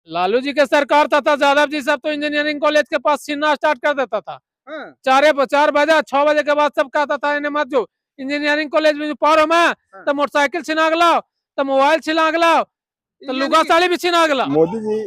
लालू जी के सरकार था यादव जी सब तो इंजीनियरिंग कॉलेज के पास छीनना स्टार्ट कर देता था। हाँ। 4 बजे 6 बजे के बाद सब कहता था इन्हें मत जो इंजीनियरिंग कॉलेज में पढ़ो में तो मोटरसाइकिल छिना गलाओ, तो मोबाइल छिना गलाओ, तो लुगा साड़ी भी छिना गला। मोदी जी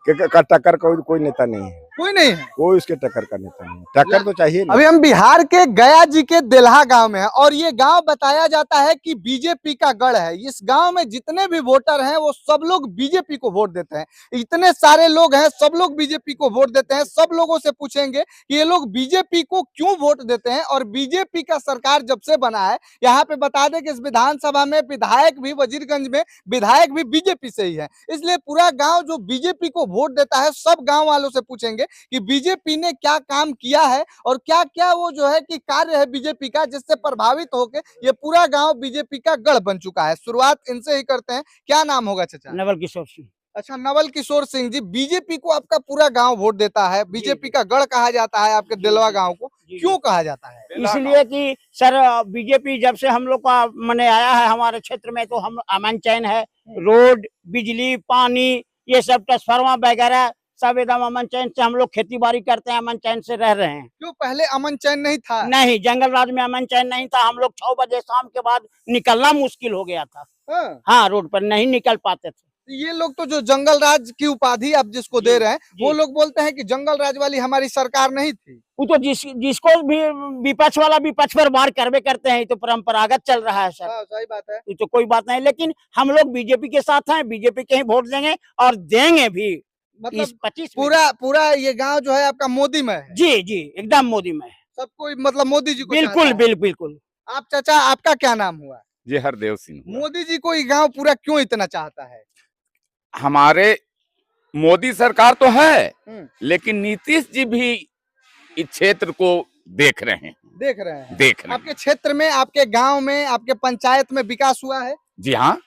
का टक्कर कोई नेता नहीं है, कोई नहीं है, कोई उसके टक्कर का नेता नहीं। टक्कर तो चाहिए ना। अभी हम बिहार के गया जी के देल्हा गांव में हैं और ये गांव बताया जाता है कि बीजेपी का गढ़ है। इस गांव में जितने भी वोटर हैं वो सब लोग बीजेपी को वोट देते हैं। इतने सारे लोग हैं, सब लोग बीजेपी को वोट देते हैं। सब लोगों से पूछेंगे कि ये लोग बीजेपी को क्यों वोट देते हैं और बीजेपी का सरकार जब से बना है, यहाँ पे बता दें कि इस विधानसभा में विधायक भी, वजीरगंज में विधायक भी बीजेपी से ही है। इसलिए पूरा गाँव जो बीजेपी को वोट देता है, सब गाँव वालों से पूछेंगे कि बीजेपी ने क्या काम किया है और क्या क्या वो जो है कि कार्य है बीजेपी का जिससे प्रभावित होकर ये पूरा गांव बीजेपी का गढ़ बन चुका है। शुरुआत इनसे ही करते हैं। क्या नाम होगा चाचा? नवल किशोर सिंह। अच्छा, नवल किशोर सिंह जी, बीजेपी को आपका पूरा गांव वोट देता है, बीजेपी का गढ़ कहा जाता है आपके दिलवा गांव को, क्यों कहा जाता है? इसलिए कि सर बीजेपी जब से हम लोग का मने आया है हमारे क्षेत्र में तो हम अमन चैन है, रोड, बिजली, पानी, ये सब ट्रांसफार्मर वगैरह सब एकदम अमन चैन से हम लोग खेती बाड़ी करते हैं, अमन चैन से रह रहे हैं। क्यों पहले अमन चैन नहीं था? नहीं, जंगल राज में अमन चैन नहीं था। हम लोग 6 बजे शाम के बाद निकलना मुश्किल हो गया था। हाँ, रोड पर नहीं निकल पाते थे। ये लोग तो जो जंगल राज की उपाधि आप जिसको दे रहे हैं, वो लोग बोलते हैं कि जंगल राज वाली हमारी सरकार नहीं थी। वो तो जिसको भी विपक्ष वाला विपक्ष पर वार करवे करते हैं, तो परंपरागत चल रहा है सर। सही बात है, ये तो कोई बात नहीं, लेकिन हम लोग बीजेपी के साथ हैं, बीजेपी के ही वोट देंगे और देंगे भी। मतलब 25 पूरा ये गांव जो है आपका मोदी में है? जी जी, एकदम मोदी में है। सब कोई मतलब मोदी जी को बिल्कुल बिल्कुल। आप चाचा, आपका क्या नाम हुआ? जी हरदेव सिंह। मोदी जी को ये गांव पूरा क्यों इतना चाहता है? हमारे मोदी सरकार तो है, लेकिन नीतीश जी भी इस क्षेत्र को देख रहे हैं। आपके क्षेत्र में, आपके गांव में, आपके पंचायत में विकास हुआ है? जी हाँ,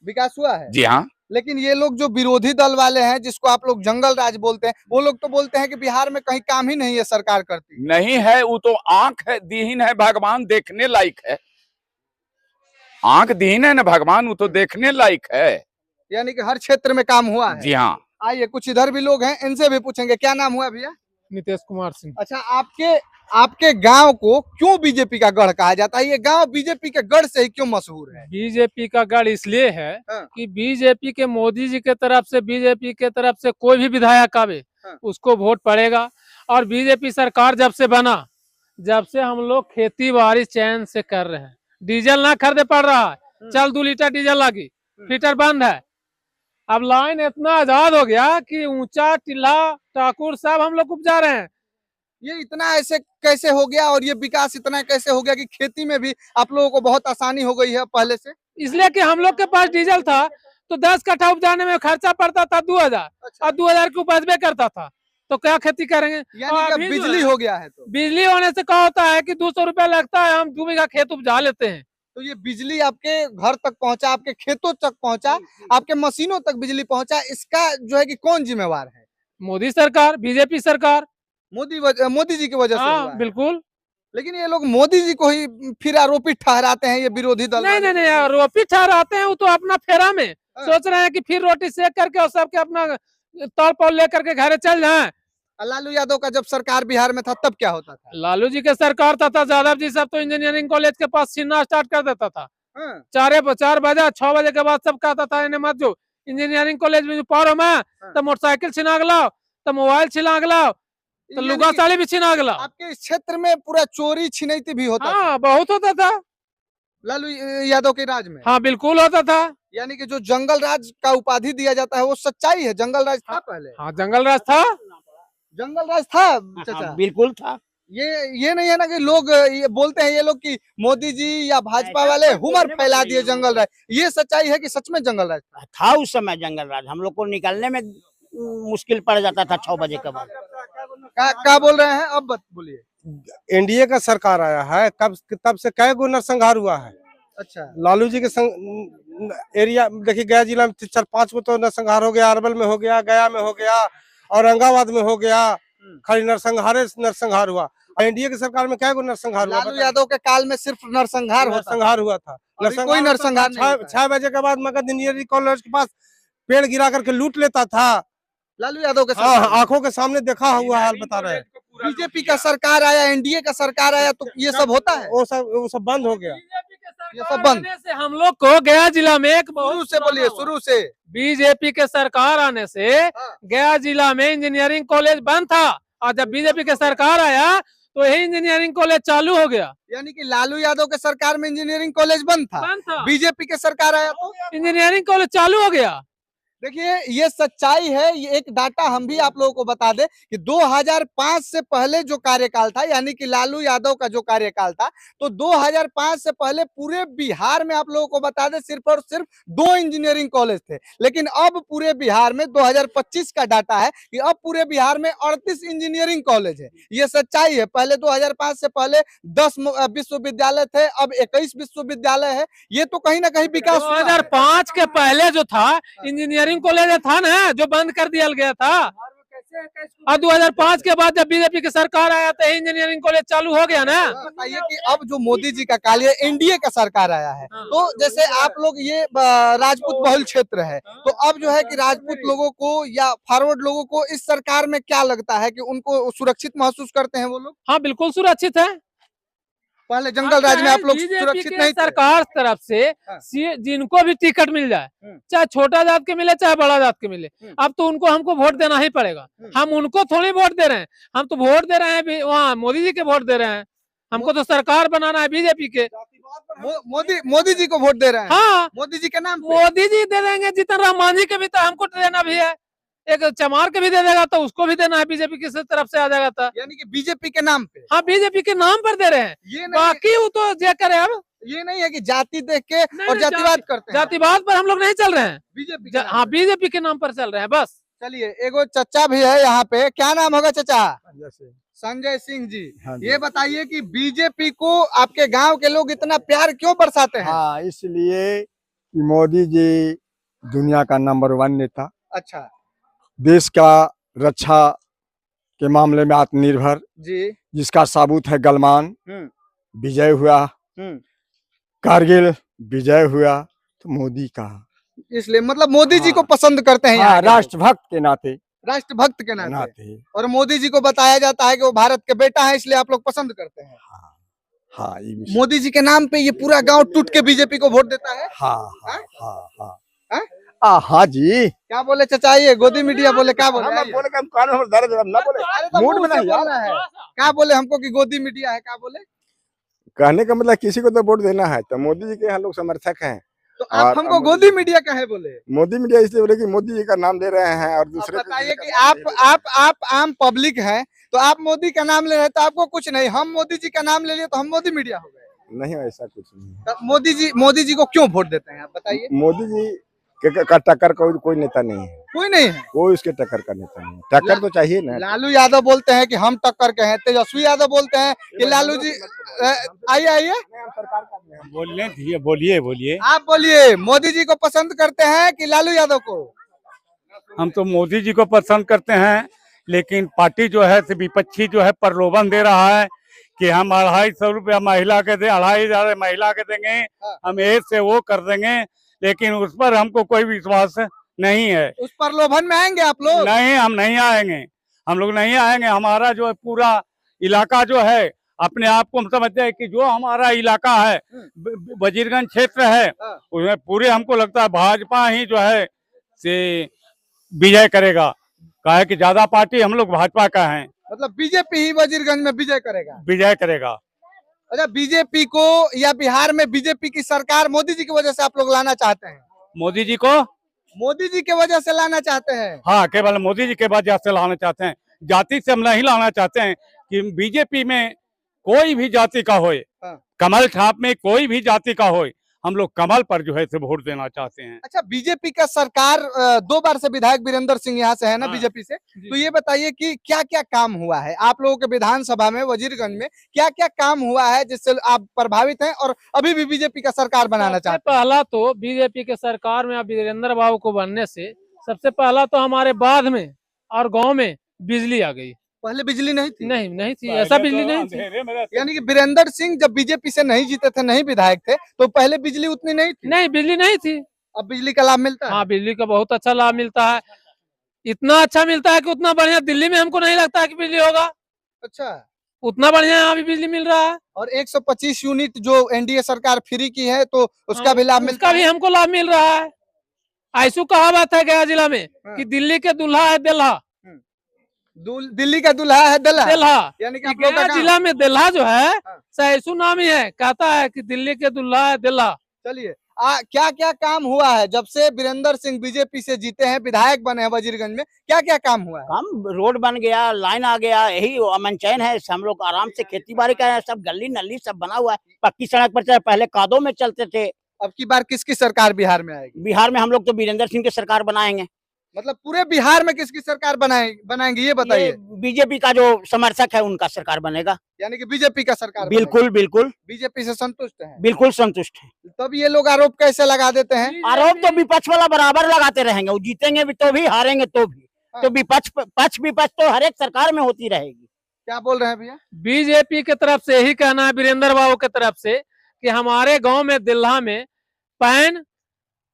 विकास हुआ है। जी हाँ। लेकिन ये लोग जो विरोधी दल वाले हैं, जिसको आप लोग जंगल राज बोलते हैं, वो लोग तो बोलते हैं कि बिहार में कहीं काम ही नहीं है सरकार करती। नहीं है, वो तो आंख है, दीन है भगवान, देखने लायक है। आंख दीन है ना भगवान, वो तो देखने लायक है। यानी कि हर क्षेत्र में काम हुआ है। जी हाँ। आइए, कुछ इधर भी लोग हैं, इनसे भी पूछेंगे। क्या नाम हुआ भैया? नीतीश कुमार सिंह। अच्छा, आपके गांव को क्यों बीजेपी का गढ़ कहा जाता है? ये गांव बीजेपी के गढ़ से ही क्यों मशहूर है? बीजेपी का गढ़ इसलिए है कि बीजेपी के मोदी जी के तरफ से, बीजेपी के तरफ से कोई भी विधायक आवे उसको वोट पड़ेगा। और बीजेपी सरकार जब से बना, जब से हम लोग खेती बाड़ी चैन से कर रहे हैं, डीजल ना खरीदे पड़ रहा है। चल 2 लीटर डीजल लगी, फिल्टर बंद है। अब लाइन इतना आजाद हो गया कि ऊंचा टिल्ला ठाकुर सब हम लोग उपजा रहे हैं। ये इतना ऐसे कैसे हो गया और ये विकास इतना कैसे हो गया कि खेती में भी आप लोगों को बहुत आसानी हो गई है पहले से? इसलिए कि हम लोग के पास डीजल था तो 10 कट्ठा उपजाने में खर्चा पड़ता था 2000। अच्छा। और 2000 की उपजबे करता था तो क्या खेती करेंगे? यानी कि बिजली हो गया है तो बिजली होने से क्या होता है कि 200 रुपया लगता है, हम 2 बीघा खेत उपजा लेते हैं। तो ये बिजली आपके घर तक पहुंचा, आपके खेतों तक पहुंचा, आपके मशीनों तक बिजली पहुंचा, इसका जो है कि कौन जिम्मेवार है? मोदी सरकार, बीजेपी सरकार, मोदी जी की वजह से हुआ है। बिल्कुल। लेकिन ये लोग मोदी जी को ही फिर आरोपित ठहराते हैं, ये विरोधी दल। नहीं, आरोपित ठहराते हैं, वो तो अपना फेरा में सोच रहे हैं कि फिर रोटी सेक करके और सबके अपना तौल पौल लेकर के घर चल जाए। लालू यादव का जब सरकार बिहार में था तब क्या होता था? लालू जी के सरकार था यादव जी सब तो इंजीनियरिंग कॉलेज के पास छीनना स्टार्ट कर देता था। 4 बजे 6 बजे के बाद सब कहता था इन्हें मत जो इंजीनियरिंग कॉलेज में पढ़ो में तो मोटरसाइकिल छिना गलाओ, तो मोबाइल छिना गलाओ, तो लुगा साड़ी भी छिना गलाओ। आपके इस क्षेत्र में पूरा चोरी छिनैती भी होता था? बहुत होता था लालू यादव के राज में। हाँ, बिल्कुल होता था। यानी कि जो जंगल राज का उपाधि दिया जाता है वो सच्चाई है? जंगल राज था पहले? हाँ, जंगल राज था। जंगल राज था चाचा? बिल्कुल था। ये नहीं है ना कि लोग ये बोलते हैं, ये लोग कि मोदी जी या भाजपा वाले हुमर फैला दिए जंगल राज। ये सच्चाई है कि सच में जंगल राज था? उस समय जंगल राज हम लोग को निकलने में मुश्किल पड़ जाता था 6 बजे के बाद। क्या बोल रहे हैं? अब बोलिए। एनडीए का सरकार आया है, तब से कई गो नरसंहार हुआ है। अच्छा। लालू जी के एरिया देखिए, गया जिला में 4-5 में तो नरसंहार हो गया, अरवल में हो गया, गया में हो गया, औरंगाबाद में हो गया। खाली नरसंहार हुआ। एनडीए की सरकार में क्या नरसंहार हुआ? लालू यादव के काल में सिर्फ नरसंहार हुआ था। कोई नरसंहार 6 बजे के बाद मगध इंजीनियरिंग कॉलेज के पास पेड़ गिरा करके लूट लेता था। लालू यादव के हाँ, सरकार आंखों के सामने देखा हुआ हाल बता रहे हैं। बीजेपी का सरकार आया, एनडीए का सरकार आया तो ये सब होता है, वो सब बंद हो गया। ये सब बंद। आने से हम लोग को गया जिला में एक शुरू से बोलिए, शुरू से। बीजेपी के सरकार आने से गया जिला में इंजीनियरिंग कॉलेज बंद था, और जब बीजेपी के सरकार आया तो यही इंजीनियरिंग कॉलेज चालू हो गया। यानी कि लालू यादव के सरकार में इंजीनियरिंग कॉलेज बंद था, बीजेपी के सरकार आया तो इंजीनियरिंग कॉलेज चालू हो गया। देखिए ये सच्चाई है। ये एक डाटा हम भी आप लोगों को बता दें कि 2005 से पहले जो कार्यकाल था, यानी कि लालू यादव का जो कार्यकाल था, तो 2005 से पहले पूरे बिहार में आप लोगों को बता दें सिर्फ और सिर्फ 2 इंजीनियरिंग कॉलेज थे। लेकिन अब पूरे बिहार में 2025 का डाटा है कि अब पूरे बिहार में 38 इंजीनियरिंग कॉलेज है। ये सच्चाई है। पहले 2005 से पहले 10 विश्वविद्यालय थे, अब 21 विश्वविद्यालय है। ये तो कहीं ना कहीं विकास हुआ है। 2005 के पहले जो था इंजीनियरिंग कॉलेज था ना, जो बंद कर दिया गया था, और 2005 के बाद जब बीजेपी की सरकार आया तो इंजीनियरिंग कॉलेज चालू हो गया ना। बताइए कि अब जो मोदी जी का काल है, एनडीए का सरकार आया है, तो जैसे आप लोग ये राजपूत बहुल क्षेत्र है, तो अब जो है कि राजपूत लोगों को या फॉरवर्ड लोगों को इस सरकार में क्या लगता है कि उनको सुरक्षित महसूस करते हैं वो लोग? हाँ बिल्कुल सुरक्षित है। पहले जंगल राज में आप लोग बीजेपी सुरक्षित के नहीं थे। सरकार तरफ से जिनको भी टिकट मिल जाए, चाहे छोटा जात के मिले चाहे बड़ा जात के मिले, अब तो उनको हमको वोट देना ही पड़ेगा। हम उनको थोड़ी वोट दे रहे हैं, हम तो वोट दे रहे हैं वहाँ मोदी जी के वोट दे रहे हैं। हमको तो सरकार बनाना है बीजेपी के। मोदी जी को वोट दे रहे हैं। हाँ मोदी जी के नाम पे। मोदी जी दे देंगे, जीतन राम मांझी के भी तो हमको देना भी है, एक चमार के भी दे देगा तो उसको भी देना है, बीजेपी की तरफ से आ जाएगा था। यानी कि बीजेपी के नाम पे। हाँ बीजेपी के नाम पर दे रहे हैं, ये नहीं, बाकी वो तो जे करे। अब ये नहीं है कि जाति देख के और जातिवाद करते हैं। जातिवाद पर हम लोग नहीं चल रहे हैं, बीजेपी हाँ बीजेपी के नाम पर चल रहे हैं बस। चलिए एगो चचा भी है यहाँ पे, क्या नाम होगा चचा? संजय सिंह जी। ये बताइए कि बीजेपी को आपके गांव के लोग इतना प्यार क्यों बरसाते हैं? हाँ, इसलिए कि मोदी जी दुनिया का नंबर 1 नेता, अच्छा देश का रक्षा के मामले में आत्मनिर्भर जी, जिसका साबुत है गलवान विजय हुआ, कारगिल विजय हुआ, तो मोदी का। इसलिए मतलब मोदी जी को पसंद करते हैं यहाँ के लोग। राष्ट्रभक्त के नाते। राष्ट्रभक्त के नाते। और मोदी जी को बताया जाता है कि वो भारत के बेटा है, इसलिए आप लोग पसंद करते हैं। हाँ, मोदी जी के नाम पे ये पूरा गांव टूट के बीजेपी को वोट देता है। हाँ जी। क्या बोले चचा? ये गोदी मीडिया बोले, क्या बोले? क्या बोले हमको कि गोदी मीडिया है? क्या बोले? कहने का मतलब किसी को तो वोट देना है, तो मोदी जी के यहाँ लोग समर्थक हैं। तो आप हमको गोदी मीडिया का है बोले? मोदी मीडिया इसलिए बोले कि मोदी जी का नाम ले रहे हैं, और दूसरे बताइए कि आप आम पब्लिक हैं, तो आप मोदी का नाम ले रहे हैं तो आपको कुछ नहीं, हम मोदी जी का नाम ले लिए तो हम मोदी मीडिया हो गए? नहीं, ऐसा कुछ नहीं। तो मोदी जी को क्यों वोट देते हैं आप बताइए? मोदी जी का टक्कर कोई नेता नहीं है। कोई नहीं है? कोई उसके टक्कर का नेता नहीं। टक्कर तो चाहिए ना। लालू यादव बोलते हैं कि हम टक्कर के हैं, तेजस्वी यादव बोलते हैं कि लालू जी। आइए बोलिए। आप बोलिए, मोदी जी को पसंद करते हैं कि लालू यादव को? हम तो मोदी जी को पसंद करते हैं, लेकिन पार्टी जो है विपक्षी जो है प्रलोभन दे रहा है कि हम 250 रुपया महिला के दे, 2500 महिला के देंगे, हम एक से वो कर देंगे, लेकिन उस पर हमको कोई विश्वास नहीं है। उस प्रलोभन में आएंगे आप लोग? नहीं, हम नहीं आएंगे, हम लोग नहीं आएंगे। हमारा जो है पूरा इलाका जो है, अपने आप को हम समझते हैं कि जो हमारा इलाका है वजीरगंज क्षेत्र है, उसमें पूरे हमको लगता है भाजपा ही जो है से विजय करेगा। कहा है कि ज्यादा पार्टी हम लोग भाजपा का है, मतलब बीजेपी ही वजीरगंज में विजय करेगा। अच्छा, बीजेपी को या बिहार में बीजेपी की सरकार मोदी जी की वजह से आप लोग लाना चाहते हैं? मोदी जी को मोदी जी की वजह से लाना चाहते हैं? हाँ, केवल मोदी जी के वजह से लाना चाहते हैं, जाति से हम नहीं लाना चाहते हैं। कि बीजेपी में कोई भी जाति का होए, कमल छाप में कोई भी जाति का होए, हम लोग कमल पर जो है से वोट देना चाहते हैं। अच्छा, बीजेपी का सरकार 2 बार से विधायक वीरेंद्र सिंह यहाँ से है ना, बीजेपी से, तो ये बताइए कि क्या क्या काम हुआ है आप लोगों के विधानसभा में, वजीरगंज में क्या क्या काम हुआ है जिससे आप प्रभावित हैं और अभी भी बीजेपी का सरकार बनाना चाहते हैं? पहला तो बीजेपी के सरकार में वीरेंद्र बाबू को बनने से सबसे पहला तो हमारे बाद में और गाँव में बिजली आ गई। पहले बिजली नहीं थी? नहीं थी, ऐसा बिजली नहीं थी। यानी कि वीरेंद्र सिंह जब बीजेपी से नहीं जीते थे, नहीं विधायक थे, तो पहले बिजली उतनी नहीं थी? नहीं, बिजली नहीं थी। अब बिजली का लाभ मिलता है? हाँ, बिजली का बहुत अच्छा लाभ मिलता है। इतना अच्छा मिलता है कि उतना बढ़िया दिल्ली में हमको नहीं लगता है कि बिजली होगा। अच्छा। उतना बढ़िया यहाँ भी बिजली मिल रहा है। और 125 यूनिट जो एनडीए सरकार फ्री की है तो उसका भी लाभ मिलता उसका भी है? हमको लाभ मिल रहा है। ऐसू कहावत है गया जिला में कि दिल्ली के दूल्हा है दिल्हा। दिल्ली का दूल्हा है दिल्हा। दिल्हा यानी कि आप लोग का गया गाँव। जिला में दिल्हा जो है हाँ। ऐसू नाम ही है, कहता है कि दिल्ली के दूल्हा है दिल्हा। चलिए क्या क्या काम हुआ है जब से वीरेंद्र सिंह बीजेपी से जीते हैं, विधायक बने हैं वजीरगंज में, क्या क्या काम हुआ है? हम रोड बन गया, लाइन आ गया, यही अमन चैन है। हम लोग आराम से खेती बाड़ी कर रहे हैं, सब गली नली सब बना हुआ है। पक्की सड़क पर चले, पहले कादों में चलते थे। अब की बार किसकी सरकार बिहार में आएगी? बिहार में हम लोग तो वीरेंद्र सिंह की सरकार बनाएंगे। मतलब पूरे बिहार में किसकी सरकार बनाएंगे ये बताइए। बीजेपी का जो समर्थक है उनका सरकार बनेगा। यानी कि बीजेपी का सरकार बिल्कुल बिल्कुल बीजेपी से संतुष्ट है? बिल्कुल संतुष्ट है। तब ये लोग आरोप कैसे लगा देते हैं? आरोप तो विपक्ष वाला बराबर लगाते रहेंगे, वो जीतेंगे भी तो भी, हारेंगे तो भी। तो पक्ष विपक्ष तो हर एक सरकार में होती रहेगी। क्या बोल रहे हैं भैया? बीजेपी की तरफ से यही कहना है वीरेंद्र बाबू की तरफ से कि हमारे गांव में दिल्हा में पैन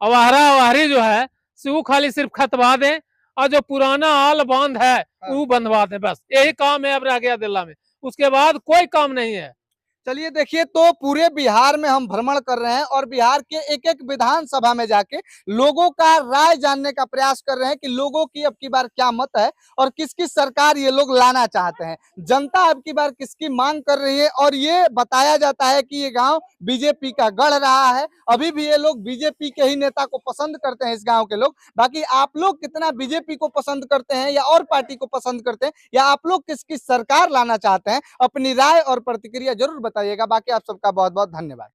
अवाहरा अवाहरी जो है वो खाली सिर्फ खतवा दें और जो पुराना आल बांध है वो बंधवा दें, बस यही काम है अब रह गया दिल्हा में। उसके बाद कोई काम नहीं है। चलिए देखिए, तो पूरे बिहार में हम भ्रमण कर रहे हैं और बिहार के एक एक विधानसभा में जाके लोगों का राय जानने का प्रयास कर रहे हैं कि लोगों की अब की बार क्या मत है और किसकी सरकार ये लोग लाना चाहते हैं। जनता अब की बार किसकी मांग कर रही है और ये बताया जाता है कि ये गांव बीजेपी का गढ़ रहा है। अभी भी ये लोग बीजेपी के ही नेता को पसंद करते हैं इस गाँव के लोग। बाकी आप लोग कितना बीजेपी को पसंद करते हैं या और पार्टी को पसंद करते हैं या आप लोग किसकी सरकार लाना चाहते हैं, अपनी राय और प्रतिक्रिया जरूर बताइएगा। बाकी आप सबका बहुत बहुत धन्यवाद।